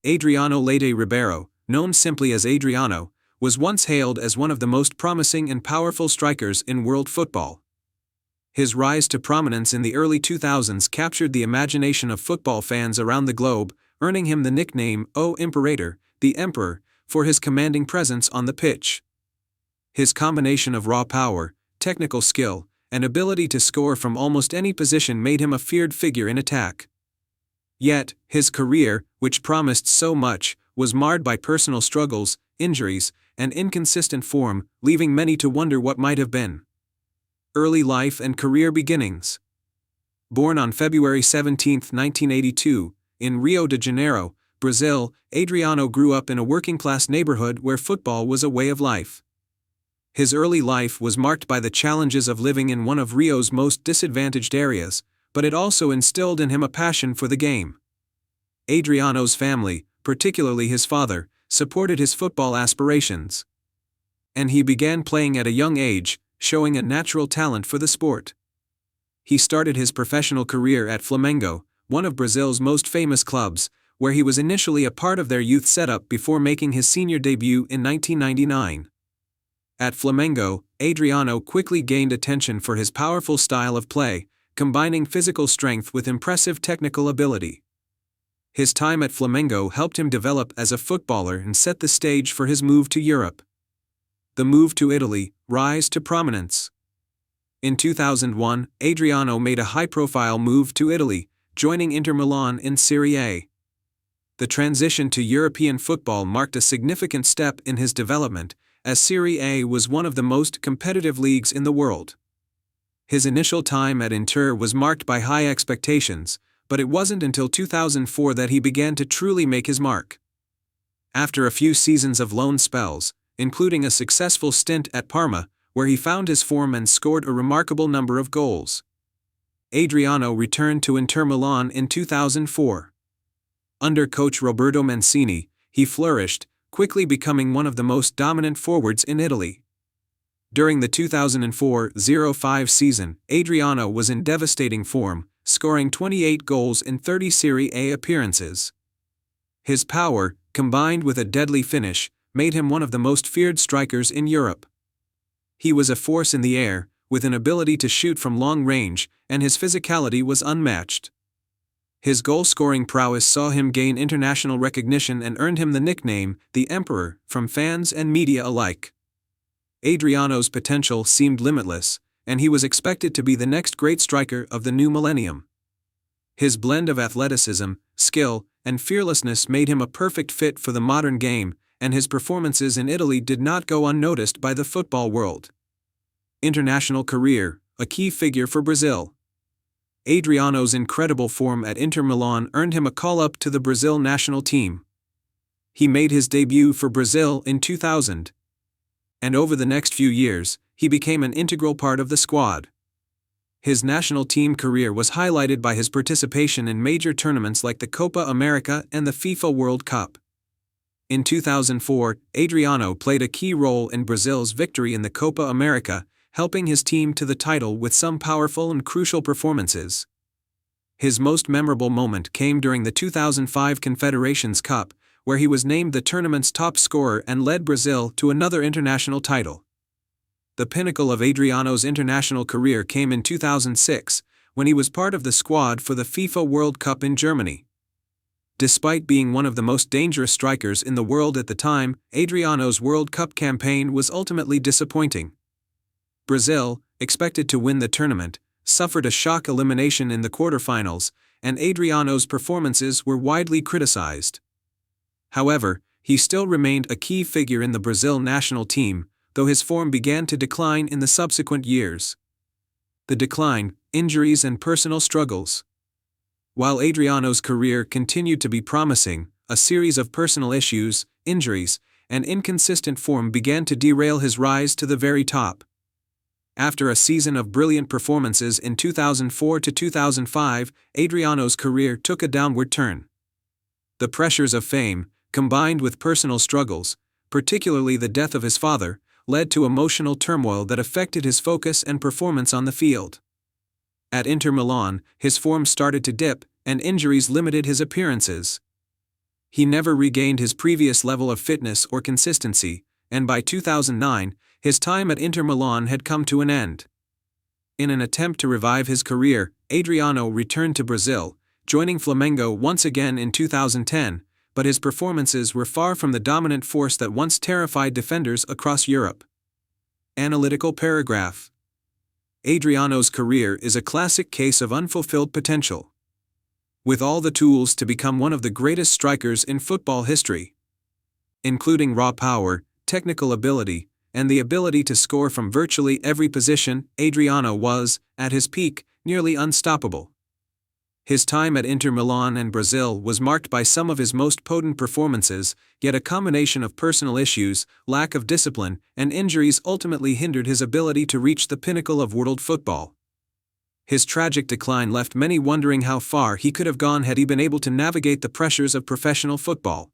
Adriano Leite Ribeiro, known simply as Adriano, was once hailed as one of the most promising and powerful strikers in world football. His rise to prominence in the early 2000s captured the imagination of football fans around the globe, earning him the nickname O Imperator, the Emperor, for his commanding presence on the pitch. His combination of raw power, technical skill, and ability to score from almost any position made him a feared figure in attack. Yet, his career, which promised so much, was marred by personal struggles, injuries, and inconsistent form, leaving many to wonder what might have been. Early life and career beginnings. Born on February 17, 1982, in Rio de Janeiro, Brazil, Adriano grew up in a working-class neighborhood where football was a way of life. His early life was marked by the challenges of living in one of Rio's most disadvantaged areas, but it also instilled in him a passion for the game. Adriano's family, particularly his father, supported his football aspirations. And he began playing at a young age, showing a natural talent for the sport. He started his professional career at Flamengo, one of Brazil's most famous clubs, where he was initially a part of their youth setup before making his senior debut in 1999. At Flamengo, Adriano quickly gained attention for his powerful style of play, combining physical strength with impressive technical ability. His time at Flamengo helped him develop as a footballer and set the stage for his move to Europe. The move to Italy, rise to prominence. In 2001, Adriano made a high-profile move to Italy, joining Inter Milan in Serie A. The transition to European football marked a significant step in his development, as Serie A was one of the most competitive leagues in the world. His initial time at Inter was marked by high expectations, but it wasn't until 2004 that he began to truly make his mark. After a few seasons of loan spells, including a successful stint at Parma, where he found his form and scored a remarkable number of goals, Adriano returned to Inter Milan in 2004. Under coach Roberto Mancini, he flourished, quickly becoming one of the most dominant forwards in Italy. During the 2004-05 season, Adriano was in devastating form, scoring 28 goals in 30 Serie A appearances. His power, combined with a deadly finish, made him one of the most feared strikers in Europe. He was a force in the air, with an ability to shoot from long range, and his physicality was unmatched. His goal-scoring prowess saw him gain international recognition and earned him the nickname, the Emperor, from fans and media alike. Adriano's potential seemed limitless, and he was expected to be the next great striker of the new millennium. His blend of athleticism, skill, and fearlessness made him a perfect fit for the modern game, and his performances in Italy did not go unnoticed by the football world. International career, a key figure for Brazil. Adriano's incredible form at Inter Milan earned him a call-up to the Brazil national team. He made his debut for Brazil in 2000. And over the next few years, he became an integral part of the squad. His national team career was highlighted by his participation in major tournaments like the Copa America and the FIFA World Cup. In 2004, Adriano played a key role in Brazil's victory in the Copa America, helping his team to the title with some powerful and crucial performances. His most memorable moment came during the 2005 Confederations Cup, where he was named the tournament's top scorer and led Brazil to another international title. The pinnacle of Adriano's international career came in 2006, when he was part of the squad for the FIFA World Cup in Germany. Despite being one of the most dangerous strikers in the world at the time, Adriano's World Cup campaign was ultimately disappointing. Brazil, expected to win the tournament, suffered a shock elimination in the quarterfinals, and Adriano's performances were widely criticized. However, he still remained a key figure in the Brazil national team, though his form began to decline in the subsequent years. The decline, injuries and personal struggles. While Adriano's career continued to be promising, a series of personal issues, injuries, and inconsistent form began to derail his rise to the very top. After a season of brilliant performances in 2004 to 2005, Adriano's career took a downward turn. The pressures of fame, combined with personal struggles, particularly the death of his father, led to emotional turmoil that affected his focus and performance on the field. At Inter Milan, his form started to dip, and injuries limited his appearances. he never regained his previous level of fitness or consistency, and by 2009, his time at Inter Milan had come to an end. In an attempt to revive his career, Adriano returned to Brazil, joining Flamengo once again in 2010, but his performances were far from the dominant force that once terrified defenders across Europe. Analytical paragraph. Adriano's career is a classic case of unfulfilled potential. With all the tools to become one of the greatest strikers in football history, including raw power, technical ability, and the ability to score from virtually every position, Adriano was, at his peak, nearly unstoppable. His time at Inter Milan and Brazil was marked by some of his most potent performances, yet a combination of personal issues, lack of discipline, and injuries ultimately hindered his ability to reach the pinnacle of world football. His tragic decline left many wondering how far he could have gone had he been able to navigate the pressures of professional football.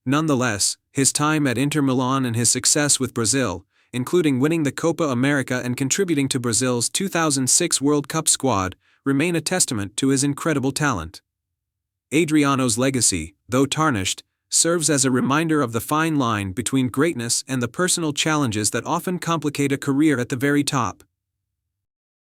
Nonetheless, his time at Inter Milan and his success with Brazil, including winning the Copa America and contributing to Brazil's 2006 World Cup squad, remain a testament to his incredible talent. Adriano's legacy, though tarnished, serves as a reminder of the fine line between greatness and the personal challenges that often complicate a career at the very top.